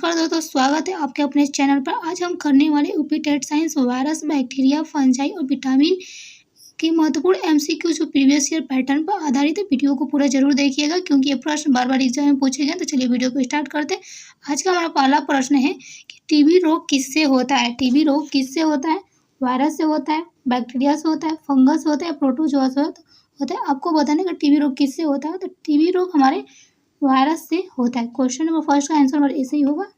नमस्कार दोस्तों, स्वागत है आपके अपने चैनल पर। आज हम करने वाले UP TET science virus, bacteria, fungi और विटामिन की महत्वपूर्ण एमसीक्यू जो प्रीवियस ईयर पैटर्न पर आधारित है। वीडियो को पूरा जरूर देखिएगा क्योंकि ये प्रश्न बार बार एग्जाम में पूछे गए। तो चलिए वीडियो को स्टार्ट करते हैं। आज का हमारा पहला प्रश्न है कि टीबी रोग किससे होता है। टीबी रोग किससे होता है? वायरस से होता है, बैक्टीरिया से होता है, फंगस से होता है, प्रोटोजोआ से होता है। आपको बताने का टीबी रोग किससे होता है। तो टीबी रोग हमारे वायरस से होता है। क्वेश्चन नंबर फर्स्ट का आंसर हमारा ऐसे ही होगा।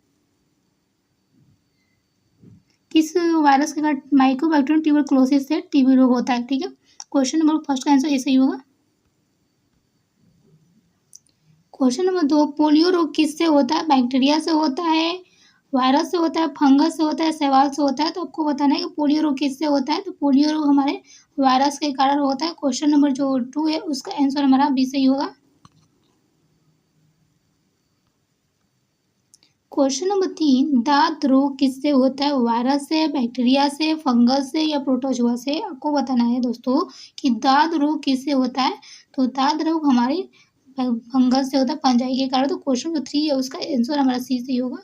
किस वायरस के कारण माइकोबैक्टीरियम ट्यूबरकुलोसिस से टीबी रोग होता है? ठीक है, क्वेश्चन नंबर फर्स्ट का आंसर ऐसे ही होगा। क्वेश्चन नंबर 2, पोलियो रोग किससे होता है? बैक्टीरिया से होता है, वायरस से होता है, फंगस से होता है, शैवाल से होता है। तो आपको बताना है कि पोलियो रोग किससे होता है। तो पोलियो रोग हमारे वायरस के कारण होता है। क्वेश्चन नंबर जो 2 है उसका आंसर हमारा बी सही होगा। क्वेश्चन नंबर 3, दांत रोग किससे होता है? वायरस से, बैक्टीरिया से, फंगस से या प्रोटोजोआ से? आपको बताना है दोस्तों कि दांत रोग किससे होता है। तो दांत रोग हमारे फंगस से होता है, फंजाई के कारण। तो क्वेश्चन नंबर 3 है उसका आंसर हमारा सी सही होगा।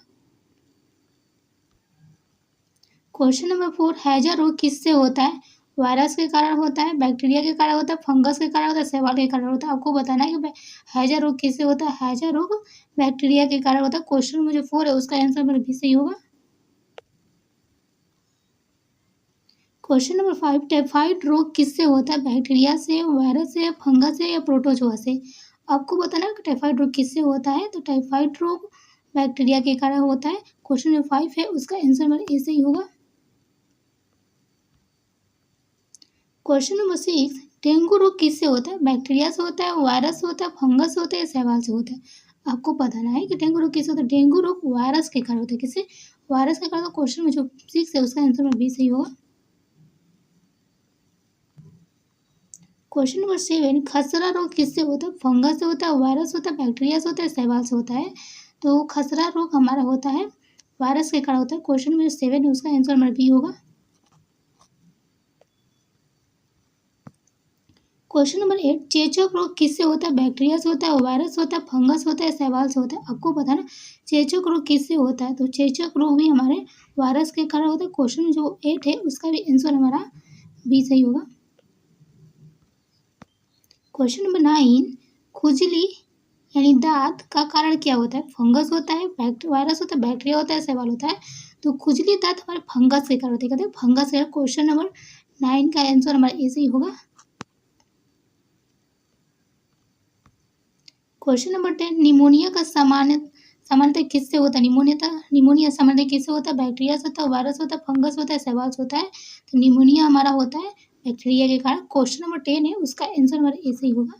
क्वेश्चन नंबर 4, हैजा रोग किससे होता है? वायरस के कारण होता है, बैक्टीरिया के कारण होता है, फंगस के कारण होता है, शैवाल के कारण होता है। आपको बताना है कि हैजा रोग किससे होता है। हैजा रोग बैक्टीरिया के कारण होता है। क्वेश्चन नंबर जो 4 है उसका आंसर मेरा भी सही होगा। क्वेश्चन नंबर 5, टाइफाइड रोग किससे होता है? बैक्टीरिया से, वायरस से, फंगस से या प्रोटोजोआ से? आपको बताना है कि टाइफाइड रोग किससे होता है। तो टाइफाइड रोग बैक्टीरिया के कारण होता है। क्वेश्चन नंबर 5 है उसका आंसर मेरा ऐसे ही होगा। क्वेश्चन नंबर 6, डेंगू रोग किससे होता है? बैक्टीरिया से होता है, वायरस से होता है, फंगस से होता है, शैवाल से होता है। आपको बताना है कि डेंगू रोग किससे होता है। डेंगू रोग वायरस के कारण होता है। किससे? वायरस के कारण। तो क्वेश्चन में जो 6 है उसका आंसर में बी सही होगा। क्वेश्चन नंबर 7, खसरा रोग किससे होता है? फंगस से होता है, वायरस होता है, बैक्टीरिया से होता है, शैवाल से होता है। तो खसरा रोग हमारा होता है वायरस के कारण होता है। क्वेश्चन नंबर 7 है उसका आंसर हमारा बी होगा। क्वेश्चन नंबर 8, चेचक रोग किससे होता है? बैक्टीरिया से होता है, वायरस होता है, फंगस होता है, शैवाल से होता है। आपको बताना चेचक रोग किससे होता है। तो चेचक रोग भी हमारे वायरस के कारण होता है। क्वेश्चन जो 8 है उसका भी आंसर हमारा बी सही होगा। क्वेश्चन नंबर 9, खुजली यानी दांत का कारण क्या होता है? फंगस होता है, वायरस होता है, बैक्टीरिया होता है, शैवाल होता है। तो खुजली दांत हमारे फंगस के कारण होते हैं। कहते हैं फंगस के। क्वेश्चन नंबर 9 का आंसर हमारा ऐसे ही होगा। क्वेश्चन नंबर 10, निमोनिया का सामान्यतः किससे होता है? निमोनिया सामान्यतः किससे होता है? बैक्टीरिया से होता है, वायरस होता है, फंगस होता है, शैवाल से होता है। तो निमोनिया हमारा होता है बैक्टीरिया के कारण। क्वेश्चन नंबर 10 है उसका आंसर हमारा ऐसे ही होगा।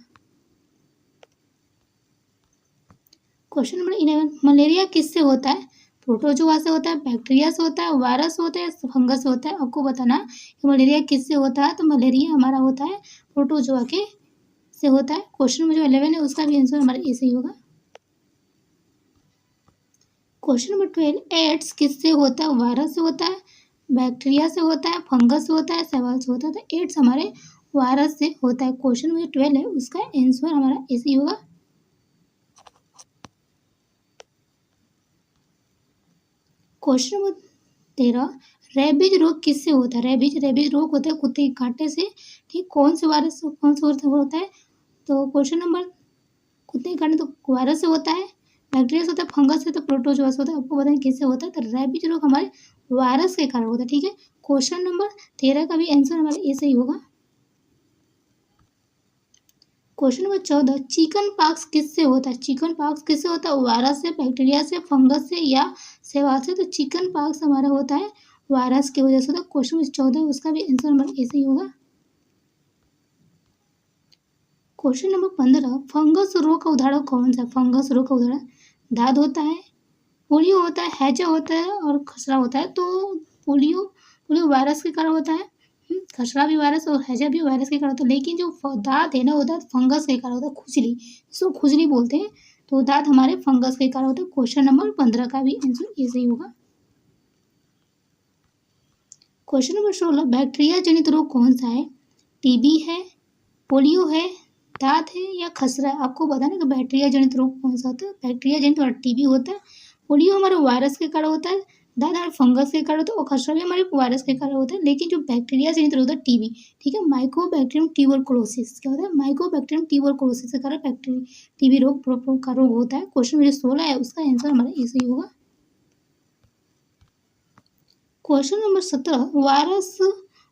क्वेश्चन नंबर 11, मलेरिया किससे होता है? प्रोटोजोआ से होता है, बैक्टीरिया से होता है, वायरस से होता है, फंगस से होता है। आपको बताना कि मलेरिया किससे होता है। तो मलेरिया हमारा होता है प्रोटोजोआ के से होता है। क्वेश्चन नंबर जो 11 है उसका भी आंसर हमारा ऐसे ही होगा। क्वेश्चन नंबर 12, एड्स किससे होता है? वायरस से होता है, बैक्टीरिया से होता है, फंगस से होता है, शैवाल से होता है। तो एड्स हमारे वायरस से होता है। क्वेश्चन नंबर 12 है उसका आंसर हमारा ऐसे ही होगा। क्वेश्चन नंबर 13, रेबीज रोग किससे होता है? रेबीज रोग होता है कुत्ते के कांटे से। ठीक, कौन से होता है? तो क्वेश्चन नंबर कुत्ते के काटने तो वायरस से होता है, बैक्टीरिया से होता है, फंगस से होता है, प्रोटोजोआ से होता है। आपको बताएं किससे होता है। तो रेबीज रोग हमारे वायरस के कारण होता है। ठीक है, क्वेश्चन नंबर 13 का भी आंसर हमारा ए सही होगा। क्वेश्चन नंबर 14, चिकन पॉक्स किससे होता है? चिकन पॉक्स किससे होता है? वायरस से, बैक्टीरिया से, फंगस से या शैवाल से? तो चिकन पॉक्स हमारा होता है वायरस की वजह से होता है। क्वेश्चन नंबर 14 उसका भी आंसर हमारा ऐसे ही होगा। क्वेश्चन नंबर 15, फंगस रोग का उदाहरण कौन सा है? फंगस रोग का उदाहरण दाद होता है, पोलियो होता है, हैजा होता है और खसरा होता है। तो पोलियो वायरस के कारण होता है, खसरा भी वायरस और हैजा भी वायरस के कारण होता है। लेकिन जो दांत है ना वो दांत फंगस के कारण होता है। खुजली, जिसको खुजली बोलते हैं, तो दांत हमारे फंगस के कारण होता है। क्वेश्चन नंबर 15 का भी आंसर ऐसे ही होगा। क्वेश्चन नंबर 16, बैक्टीरिया जनित रोग कौन सा है? टीबी है, पोलियो है, दांत है या खसरा है? आपको बताना कि बैक्टीरिया जनित रोग कौन सा होता है। बैक्टीरिया जनित और टीबी होता है, पोलियो हमारे वायरस के कारण होता है, दाद हमारे फंगस के कारण होता है और खसरा भी हमारे वायरस के कारण होता है। लेकिन जो बैक्टीरिया से नियंत्रित होता है टीबी, ठीक है, माइकोबैक्टीरियम ट्यूबरकुलोसिस, क्या होता है, माइकोबैक्टीरियम ट्यूबरकुलोसिस के कारण टीबी रोग का रोग होता है। क्वेश्चन नंबर 16 है, उसका आंसर हमारा ए सही होगा। क्वेश्चन नंबर 17,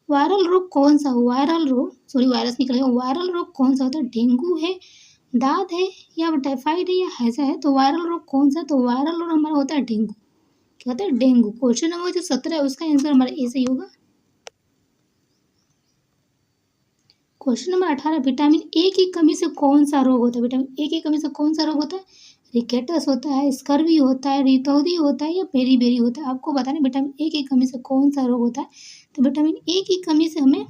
वायरल रोग कौन सा, वायरल रोग कौन सा होता है? डेंगू है, दाद है, या टाइफाइड है, या हैजा है? तो वायरल रोग कौन सा है? तो वायरल रोग हमारा होता है डेंगू, क्या होता है, डेंगू। क्वेश्चन नंबर जो 17 है, उसका आंसर हमारा ए सही होगा। क्वेश्चन नंबर 18, विटामिन ए की कमी से कौन सा रोग होता है? विटामिन ए की कमी से कौन सा रोग होता है? रिकेटस होता है, स्कर्वी होता है, रितौदी होता है, या बेरी होता है? आपको बताना है विटामिन ए की कमी से कौन सा रोग होता है। तो विटामिन ए की कमी से हमें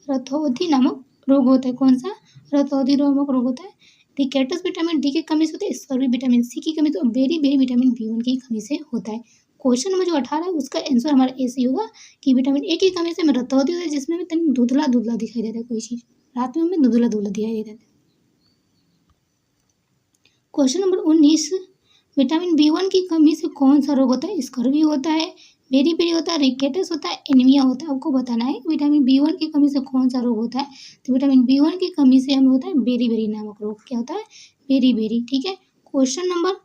रतौधी नामक रोग होता है। कौन सा? रतौधी नामक रोग होता है। रिकेटस विटामिन डी की कमी से होता है, स्कर्वी विटामिन सी की कमी से, बेरी विटामिन B1 की कमी से होता है। क्वेश्चन नंबर जो 18 है, उसका आंसर हमारा ए सही होगा कि विटामिन ए की कमी से हमें रतौधी होता है, जिसमें हमें धुंधला दिखाई देता है, कोई चीज़ रात में हमें धुंधला दिखाई देता है। क्वेश्चन नंबर 19, विटामिन B1 की कमी से कौन सा रोग होता है? स्कर्वी होता है, बेरी होता है, रिकेटस होता है, एनीमिया होता है? आपको बताना है विटामिन B1 की कमी से कौन सा रोग होता है। तो विटामिन B1 की कमी से हमें होता है बेरी नामक रोग। क्या होता है? बेरी, ठीक है। क्वेश्चन नंबर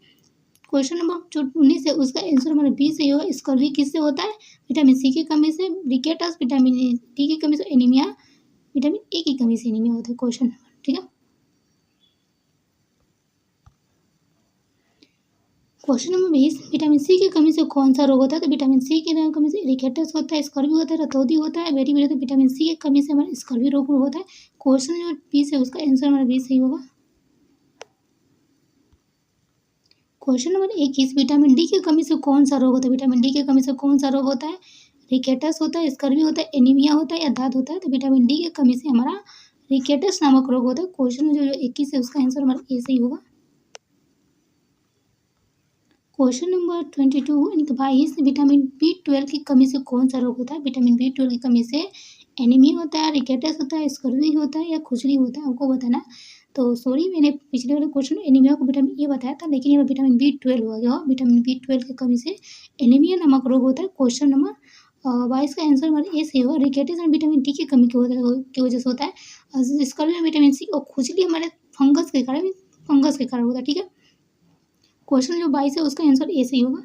जो 19 है, उसका आंसर हमारा बी सही होगा। स्कर्वी किससे होता है? विटामिन सी की कमी से, रिकेटस विटामिन डी की कमी से, एनीमिया विटामिन ए की कमी से एनीमिया होता है। क्वेश्चन, ठीक है। क्वेश्चन नंबर 20, विटामिन सी की कमी से कौन सा रोग होता है? तो विटामिन सी की कमी से रिकेटस होता है, स्कर्वी होता है, रतौधी होता है, बेरी होता है। विटामिन सी की कमी से हमारा स्कर्वी रोग होता है। क्वेश्चन जो 20 है, उसका आंसर हमारा बी सही होगा। क्वेश्चन नंबर 21, विटामिन डी की कमी से कौन सा रोग होता है? विटामिन डी की कमी से कौन सा रोग होता है? रिकेटस होता है, स्कर्वी होता है, एनीमिया होता है, या दाद होता है? तो विटामिन डी की कमी से हमारा रिकेटस नामक रोग होता है। क्वेश्चन जो 21 है, उसका आंसर हमारा ए सही होगा। क्वेश्चन नंबर 22 यानी कि 22, विटामिन B12 की कमी से कौन सा रोग होता है? विटामिन B12 की कमी से एनीमिया होता है, रिकेटस होता है, स्कर्वी होता है, या खुजली होता है? आपको बताना। तो सॉरी, मैंने पिछले वाले क्वेश्चन में एनीमिया को विटामिन ए बताया था, लेकिन ये विटामिन B12 हो गया। विटामिन B12 की कमी से एनीमिया नामक रोग होता है। क्वेश्चन नंबर 22 का आंसर हमारा ए सही होगा। रिकेटस और विटामिन डी की कमी की वजह से होता है। स्कर्वी में विटामिन सी और खुजली हमारे फंगस के कारण होता है, ठीक है। क्वेश्चन जो 22 है, उसका आंसर ए सही होगा।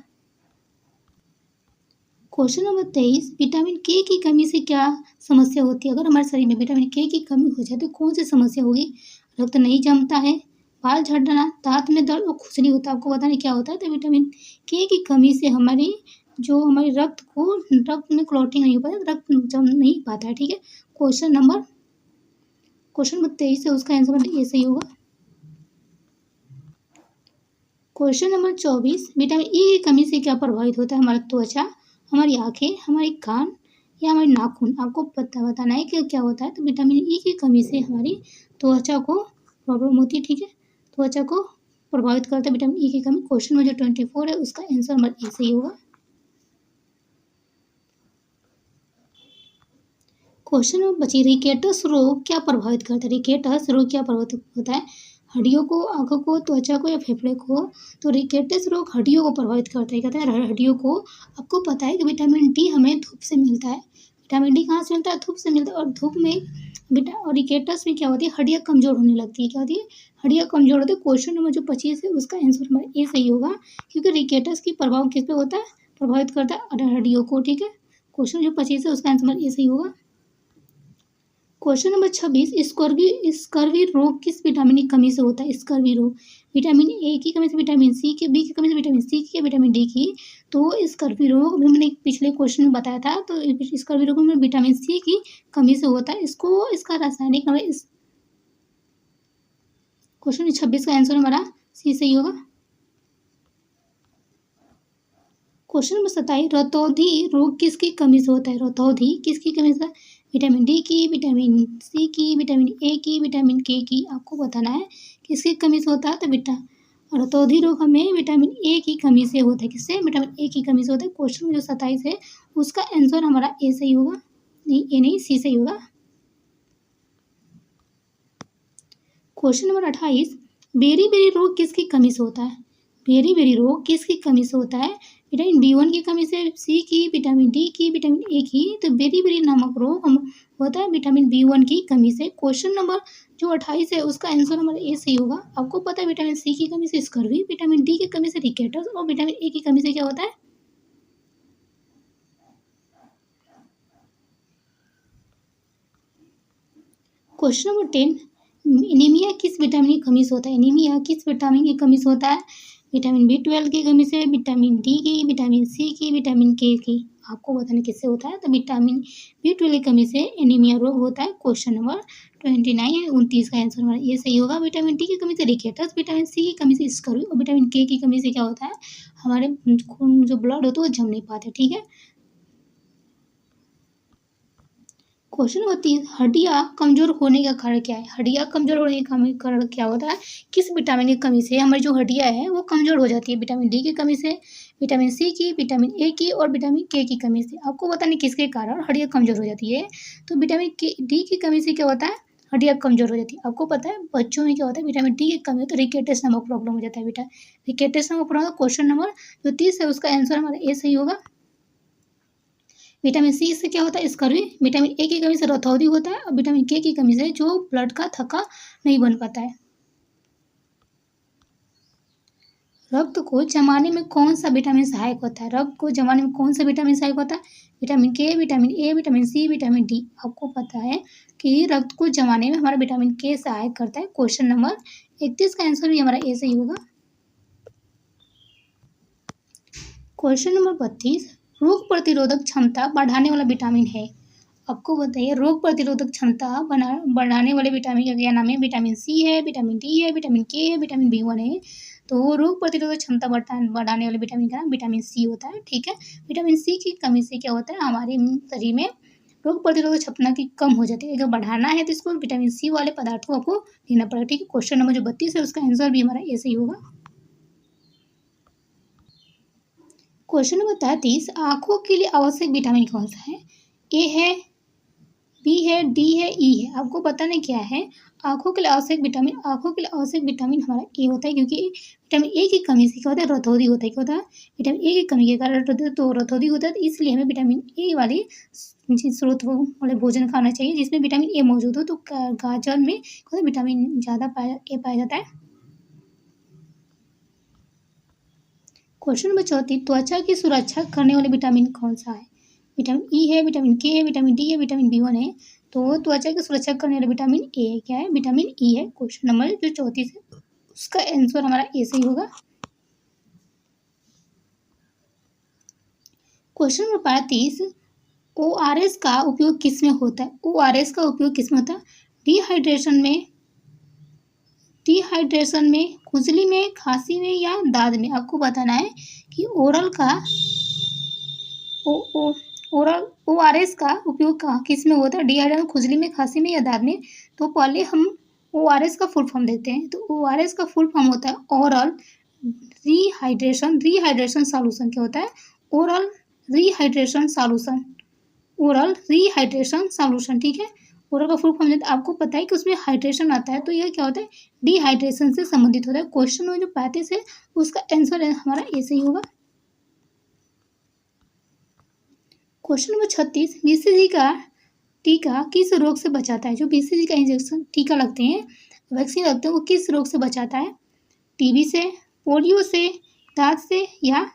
क्वेश्चन नंबर 23, विटामिन के की कमी से क्या समस्या होती है? अगर हमारे शरीर में विटामिन के की कमी हो जाए तो कौन सी समस्या होगी? रक्त नहीं जमता है, बाल झड़ना, दांत में दर्द और खुजली होता है। आपको बताने क्या होता है? तो विटामिन के की कमी से हमारी रक्त में क्लॉटिंग नहीं हो पाता, रक्त जम नहीं पाता है, ठीक है। क्वेश्चन नंबर 23 है, उसका आंसर ए सही होगा। क्वेश्चन नंबर 24, विटामिन ई की कमी से क्या प्रभावित होता है? हमारा त्वचा, हमारी आंखें, हमारी कान, या हमारे नाखून? आपको बताना है कि क्या होता है। तो विटामिन ई की कमी से हमारी त्वचा को प्रॉब्लम होती है, ठीक है। त्वचा को प्रभावित करता है विटामिन ई की कमी। क्वेश्चन नंबर 24 है, उसका आंसर हमारा ए सही होगा। क्वेश्चन नंबर 25, रिकेटस रोग क्या प्रभावित करता है? रिकेटस रोग क्या प्रभावित होता है? हड्डियों को, आंखों को, त्वचा को, या फेफड़े को? तो रिकेटस रोग हड्डियों को प्रभावित करता है। कहता है हड्डियों को। आपको पता है कि विटामिन डी हमें धूप से मिलता है। विटामिन डी कहाँ से मिलता है? धूप से मिलता है। और धूप में और रिकेटस में क्या होती है? हड्डियाँ कमजोर होने लगती है। क्या होती है? हड्डियाँ कमजोर होती है। क्वेश्चन नंबर जो 25 है, उसका आंसर हमारा ए सही होगा, क्योंकि रिकेटस की प्रभाव किस पे होता है? प्रभावित करता है हड्डियों को, ठीक है। क्वेश्चन जो 25 है, उसका आंसर हमारा ए सही होगा। क्वेश्चन नंबर 26, स्कर्वी रोग किस विटामिन की कमी से होता है? स्कर्वी रोग विटामिन ए की कमी से, विटामिन सी की, बी की कमी से, विटामिन सी की, या विटामिन डी की? तो स्कर्वी रोग अभी मैंने पिछले क्वेश्चन में बताया था। तो स्कर्वी रोग में विटामिन सी की कमी से होता है। इसका रासायनिक नाम है। क्वेश्चन 26 का आंसर हमारा सी सही होगा। क्वेश्चन नंबर 27, रतौधी रोग किसकी कमी से होता है? रतौधी किसकी कमी से? विटामिन डी की, विटामिन सी की, विटामिन ए की, विटामिन के की? आपको बताना है किसकी कमी से होता है। तो रतौधी रोग हमें विटामिन ए की कमी से होता है। किससे? विटामिन ए की कमी से होता है। क्वेश्चन जो 27 है, उसका आंसर हमारा ए सही होगा, नहीं ए नहीं, सी सही होगा। क्वेश्चन नंबर 28, बेरी रोग किसकी कमी से होता है? वेरी वेरी रोग किसकी कमी से होता है? विटामिन B1 की कमी से, सी की, विटामिन डी की, विटामिन ए की। तो वेरी वेरी नामक रोग हम होता है विटामिन B1 की कमी से। क्वेश्चन नंबर जो 28 है उसका आंसर हमारा ए सही होगा। आपको पता है विटामिन सी की कमी से स्कर्वी, विटामिन डी की कमी से रिकेटस और विटामिन ए की कमी से क्या होता है? क्वेश्चन नंबर 10, एनीमिया किस विटामिन की कमी से होता है? एनीमिया किस विटामिन की कमी से होता है? विटामिन B12 की कमी से, विटामिन डी की, विटामिन सी की, विटामिन के की। आपको बताना किससे होता है? तो विटामिन B12 की कमी से एनीमिया रोग होता है। क्वेश्चन नंबर 29 29 का आंसर हमारा ये सही होगा। विटामिन डी की कमी से रिकेटस, विटामिन सी की कमी से स्कर्वी और विटामिन के की कमी से क्या होता है? हमारे खून जो ब्लड होता है वो जम नहीं पाते। ठीक है। क्वेश्चन नंबर 30, हड्डियां कमजोर होने का कारण क्या है? हड्डियां कमजोर होने का कारण क्या होता है? किस विटामिन की कमी से हमारी जो हड्डियां है वो कमजोर हो जाती है? विटामिन डी की कमी से, विटामिन सी की, विटामिन ए की और विटामिन के की कमी से। आपको बताना किसके कारण हड्डियां कमजोर हो जाती है? तो विटामिन के डी की कमी से क्या होता है? हड्डियां कमजोर हो जाती है। आपको पता है बच्चों में क्या होता है? विटामिन डी की कमी होती है, रिकेटस नामक प्रॉब्लम हो जाता है बेटा। रिकेटस नामक प्रॉब्लम। क्वेश्चन नंबर जो 30 है उसका आंसर हमारा ए सही होगा। विटामिन सी से क्या होता है? स्कर्वी। विटामिन ए की कमी से रतौंधी होता है और विटामिन के की कमी से जो ब्लड का थक्का नहीं बन पाता है। रक्त को जमाने में कौन सा विटामिन सहायक होता है? रक्त को जमाने में कौन सा विटामिन सहायक होता है? Vitamin K, vitamin A, vitamin C, vitamin D. आपको पता है कि रक्त को जमाने में हमारा विटामिन के सहायक करता है। क्वेश्चन नंबर 31 का आंसर भी हमारा ए सही होगा। क्वेश्चन नंबर 32, रोग प्रतिरोधक क्षमता बढ़ाने वाला विटामिन है। आपको बताइए रोग प्रतिरोधक क्षमता बढ़ाने वाले विटामिन का क्या नाम है? विटामिन सी है, विटामिन डी है, विटामिन के है, विटामिन B1 है। तो रोग प्रतिरोधक क्षमता बढ़ाने वाले विटामिन का नाम विटामिन सी होता है। ठीक है। विटामिन सी की कमी से क्या होता है? हमारे शरीर में रोग प्रतिरोधक क्षमता की कम हो जाती है। अगर बढ़ाना है तो इसको विटामिन सी वाले पदार्थ को आपको लेना पड़ेगा। ठीक है। क्वेश्चन नंबर जो 32 है उसका आंसर भी हमारा ए सही होगा। क्वेश्चन नंबर 33, आंखों के लिए आवश्यक विटामिन कौन सा है? ए है, बी है, डी है, ई है। आपको बताना क्या है? आंखों के लिए आवश्यक विटामिन, आंखों के लिए आवश्यक विटामिन हमारा ए होता है क्योंकि विटामिन ए की कमी से क्या होता है? रतौंधी होता है। क्या होता है? विटामिन ए की कमी के कारण रतौंधी होता है। तो इसलिए हमें विटामिन ए वाले स्रोत वाले भोजन खाना चाहिए जिसमें विटामिन ए मौजूद हो। तो गाजर में विटामिन ज़्यादा पाया जाता है। क्वेश्चन नंबर 34, त्वचा की सुरक्षा करने वाले विटामिन कौन सा है? विटामिन ई है, विटामिन के है, विटामिन डी है, विटामिन B1 है। तो त्वचा की सुरक्षा करने वाला विटामिन ए है। क्या है? विटामिन ई है। क्वेश्चन नंबर जो 34 है उसका आंसर हमारा ए सही होगा। क्वेश्चन नंबर 35, ORS का उपयोग किस में होता है? ORS का उपयोग किस में होता है? डिहाइड्रेशन में, खुजली में, खांसी में या दाद में। आपको बताना है कि ओरल ORS का उपयोग किस में होता है? डिहाइड्रेशन, खुजली में, खांसी में या दाद में। तो पहले हम ORS का फुल फॉर्म देखते हैं। तो ORS का फुल फॉर्म होता है ओरल रीहाइड्रेशन सॉल्यूशन। क्या होता है? Oral rehydration solution, oral rehydration solution. ठीक है। ओरल का फुल फॉर्म आपको पता है कि उसमें हाइड्रेशन आता है। तो यह क्या होता है? डिहाइड्रेशन से संबंधित होता है। क्वेश्चन में जो 35 है उसका आंसर हमारा ए सही होगा। क्वेश्चन नंबर 36, BCG का टीका किस रोग से बचाता है? जो BCG का इंजेक्शन टीका लगते हैं, वैक्सीन लगते हैं, वो किस रोग से बचाता है? टीबी से, पोलियो से, दांत से या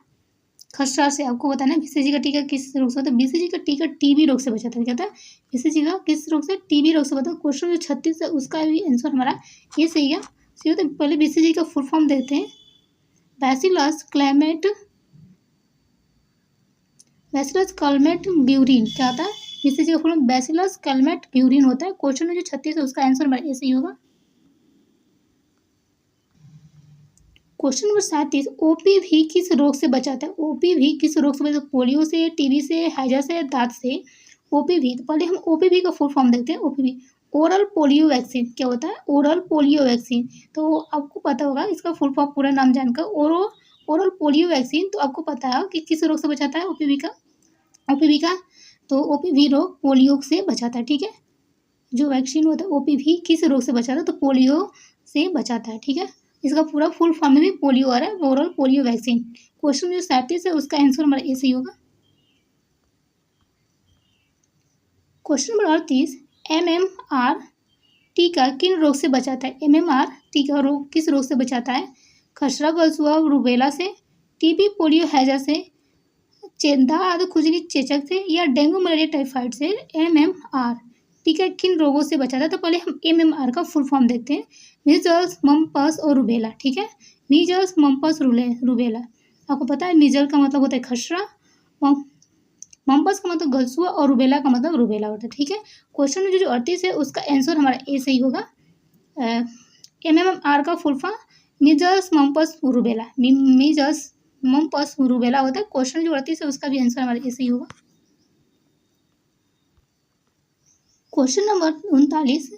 खसरा से। आपको बताना है BCG का टीका किस रोग से होता है? BCG का टीका टीबी रोग से बचाता है। क्या होता है? BCG का किस रोग से? टीबी रोग से बचाता है। क्वेश्चन जो 36 है उसका भी आंसर हमारा ये सही है। तो पहले BCG का फुल फॉर्म देखते हैं। Bacillus climate burin. क्या होता है? BCG का full form bacillus climate burin होता है। क्वेश्चन जो 36 है उसका आंसर हमारा ऐसे ही होगा। क्वेश्चन नंबर 37, OPV किस रोग से बचाता है? OPV किस रोग से बचाता है? पोलियो से, टीबी से, हैजा से, दांत से। OPV, तो पहले हम OPV का फुल फॉर्म देखते हैं। OPV oral polio vaccine. क्या होता है? Oral polio vaccine. तो आपको पता होगा इसका फुल फॉर्म पूरा नाम जानकर ओरल पोलियो वैक्सीन। तो आपको पता है कि किस रोग से बचाता है OPV का? तो OPV रोग पोलियो से बचाता है। ठीक है। जो वैक्सीन होता है OPV किस रोग से बचाता है? तो पोलियो से बचाता है। ठीक है। इसका पूरा फुल फॉर्म में भी पोलियो आ रहा है, ओरल पोलियो वैक्सीन। क्वेश्चन जो 37 है उसका आंसर हमारा ए सही होगा। क्वेश्चन नंबर 38, MMR टीका किन रोग से बचाता है? MMR टीका रोग किस रोग से बचाता है? खसरा, गलसुआ, रूबेला से, टीबी, पोलियो, हैजा से, दाद, खुजली, चेचक से, या डेंगू, मलेरिया, टाइफाइड से। MMR टीका किन रोगों से बचाता है? तो पहले हम MMR का फुल फॉर्म देखते हैं। मीजल्स, मम्पस और रूबेला। ठीक है, मीजल्स, मम्पस, रूबेला। आपको पता है मीजल का मतलब होता है खसरा, मम्पस का मतलब गलसुआ और रूबेला का मतलब रूबेला होता है। ठीक है, क्वेश्चन में जो 38 है उसका आंसर हमारा ए सही होगा। MMR का full form measles, mumps, rubella. Measles, mumps, rubella होता है। क्वेश्चन जो 38 है उसका भी आंसर हमारा ए सही होगा। क्वेश्चन नंबर 39,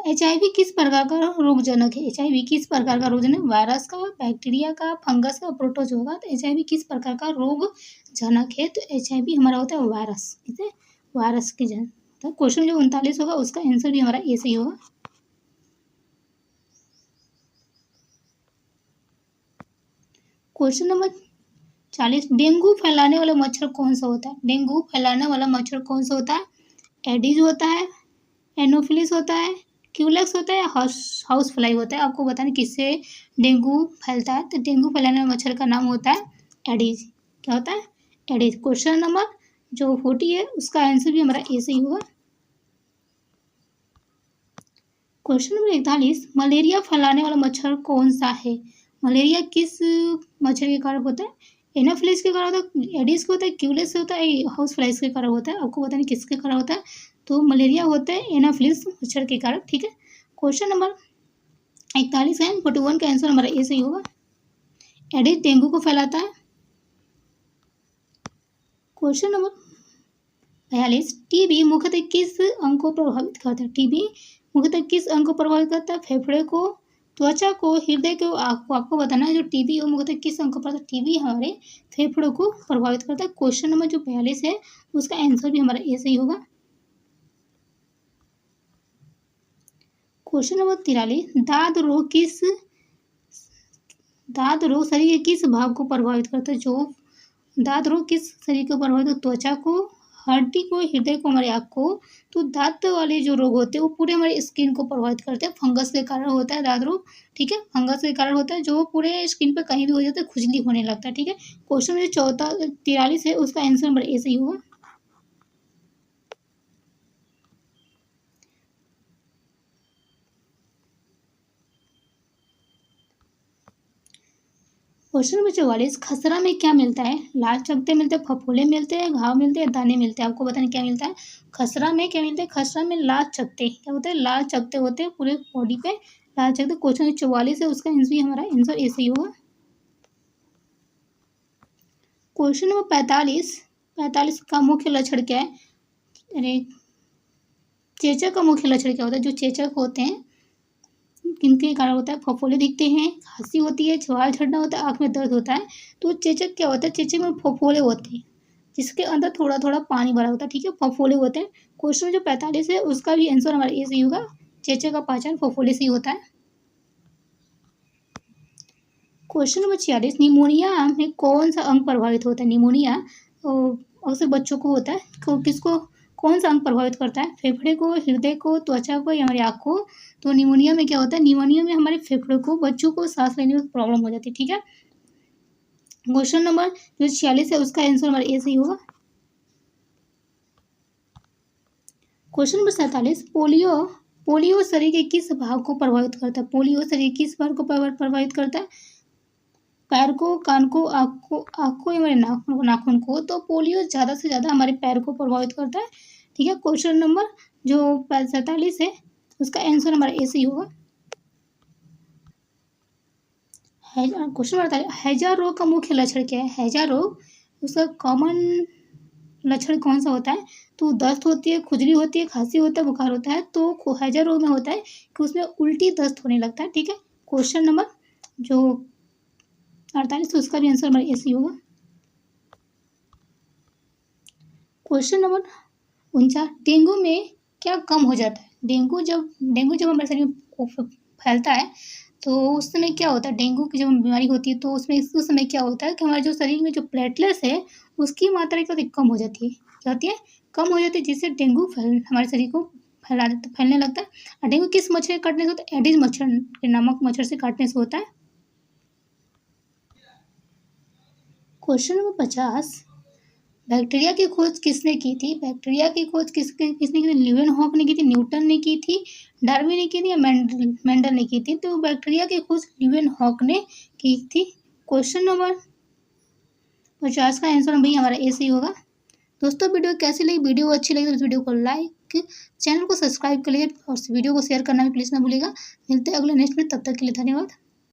HIV किस प्रकार का रोगजनक है? HIV किस प्रकार का रोगजनक? वायरस का, बैक्टीरिया का, फंगस का, प्रोटोजोआ। तो HIV किस प्रकार का रोगजनक है? तो HIV हमारा होता है वायरस, ठीक है, वायरस के जन। तो क्वेश्चन जो 39 होगा उसका आंसर भी हमारा ए सही होगा। क्वेश्चन नंबर 40, डेंगू फैलाने वाला मच्छर कौन सा होता है? डेंगू फैलाने वाला मच्छर कौन सा होता है? एडिज होता है, एनोफिलिस होता है, क्यूलेक्स होता है, हाउस फ्लाई होता है। आपको बताना किससे डेंगू फैलता है? तो डेंगू फैलाने वाले मच्छर का नाम होता है एडिज। क्या होता है? एडिज। क्वेश्चन नंबर जो 40 है उसका आंसर भी हमारा ए सही होगा। क्वेश्चन नंबर 41, मलेरिया फैलाने वाला मच्छर कौन सा है? मलेरिया किस मच्छर के कारण होता है? एनोफिलिस के कारण होता है, एडिस के होता है, क्यूलेक्स होता है, हाउस फ्लाइज के कारण होता है। आपको बताना किसके कारण होता है? तो मलेरिया होता है एनोफिलिस मच्छर के कारण। ठीक है, क्वेश्चन नंबर 41 है, 41 का आंसर हमारा ए सही होगा। एडिस डेंगू को फैलाता है। क्वेश्चन नंबर 42, टीबी मुख्यतः किस अंग को प्रभावित करता है? टीबी मुख्यतः किस अंग को प्रभावित करता है? फेफड़े को, त्वचा को, हृदय को, आँख को। आपको बताना है जो टीबी है मुख्यतः किस अंग को प्रभावित? टीबी हमारे फेफड़ों को प्रभावित करता है। क्वेश्चन नंबर जो 42 है उसका आंसर भी हमारा ए सही होगा। क्वेश्चन नंबर 43, दाद रोग शरीर के किस भाग को प्रभावित करता है? जो दाद रोग किस शरीर को प्रभावित करता है? त्वचा को, हड्डी को, हृदय को, हमारे आँख को। तो दांत वाले जो रोग होते हैं वो पूरे हमारे स्किन को प्रभावित करते हैं। फंगस के कारण होता है दाद रोग। ठीक है, फंगस के कारण होता है जो पूरे स्किन पर कहीं भी हो जाता है, खुजली होने लगता है। ठीक है, क्वेश्चन में जो 43 है उसका आंसर नंबर ए सही होगा। क्वेश्चन नंबर 44, खसरा में क्या मिलता है? लाल चकत्ते मिलते हैं, फफोले मिलते हैं, घाव मिलते हैं, दाने मिलते हैं। आपको बताना क्या मिलता है? खसरा में क्या मिलता है? खसरा में लाल चकत्ते। क्या होते हैं? लाल चकत्ते होते हैं पूरे बॉडी पे, लाल चकत्ते। क्वेश्चन 44 है उसका आंसर भी हमारा आंसर ए सही होगा। क्वेश्चन नंबर 45 का मुख्य लक्षण क्या है? अरे, चेचक का मुख्य लक्षण क्या होता है? जो चेचक होते हैं किनके कारण होता है? फफोले दिखते हैं, खांसी होती है, छवाल झड़ना होता है, आँख में दर्द होता है। तो चेचक क्या होता है? चेचक में फफोले होते हैं जिसके अंदर थोड़ा थोड़ा पानी भरा होता है। ठीक है, फफोले होते हैं। क्वेश्चन जो 45 है उसका भी आंसर हमारा ए सही होगा। चेचक का पहचान फफोले से ही होता है। क्वेश्चन नंबर 46, निमोनिया में कौन सा अंग प्रभावित होता है? निमोनिया अक्सर बच्चों को होता है, किसको, कौन सा अंग प्रभावित करता है? फेफड़े को, हृदय को, त्वचा को, या हमारी आँख को। तो निमोनिया में क्या होता है? निमोनिया में हमारे फेफड़ों को, बच्चों को सांस लेने में प्रॉब्लम हो जाती है। ठीक है, क्वेश्चन नंबर जो 46 है उसका आंसर हमारा ए सही होगा। क्वेश्चन नंबर 47, पोलियो शरीर के किस भाग को प्रभावित करता है? पोलियो शरीर किस भाग को प्रभावित करता है? पैर को, कान को, आँख को, या हमारे नाखून को। तो पोलियो ज़्यादा से ज़्यादा हमारे पैर को प्रभावित करता है। ठीक है, क्वेश्चन नंबर जो 47 है उसका आंसर हमारा ए सही होगा। क्वेश्चन नंबर 48, हैजा रोग का मुख्य लक्षण क्या है? हैजा रोग उसका कॉमन लक्षण कौन सा होता है? तो दस्त होती है, खुजली होती है, खांसी होता है, बुखार होता है। तो हैजा रोग में होता है कि उसमें उल्टी दस्त होने लगता है। ठीक है, क्वेश्चन नंबर जो 48 उसका भी आंसर हमारा ए सही होगा। क्वेश्चन नंबर 49, डेंगू में क्या कम हो जाता है? डेंगू जब हमारे शरीर में फैलता है तो उस समय क्या होता है, डेंगू की जब बीमारी होती है तो उसमें उस समय क्या होता है कि हमारे जो शरीर में जो प्लेटलेट्स है उसकी मात्रा क्या होती है, कम हो जाती है। क्या होती है, कम हो जाती है, जिससे डेंगू हमारे शरीर को फैलने लगता है। और डेंगू किस मच्छर के काटने से होता है, एडिस मच्छर के नामक मच्छर से काटने से होता है। क्वेश्चन नंबर 50, बैक्टीरिया की खोज किसने की थी? बैक्टीरिया की खोज किसने की थी? ल्यूवेनहॉक ने की थी, न्यूटन ने की थी, डार्विन ने की थी या मेंडल ने की थी? तो बैक्टीरिया की खोज ल्यूवेनहॉक ने की थी। क्वेश्चन नंबर 50 का आंसर भाई हमारा ए सही होगा। दोस्तों वीडियो कैसी लगी? वीडियो अच्छी लगी तो इस वीडियो को लाइक, चैनल को सब्सक्राइब करिए और वीडियो को शेयर करना भी प्लीज़ ना भूलिएगा। मिलते हैं अगले नेक्स्ट में, तब तक के लिए धन्यवाद।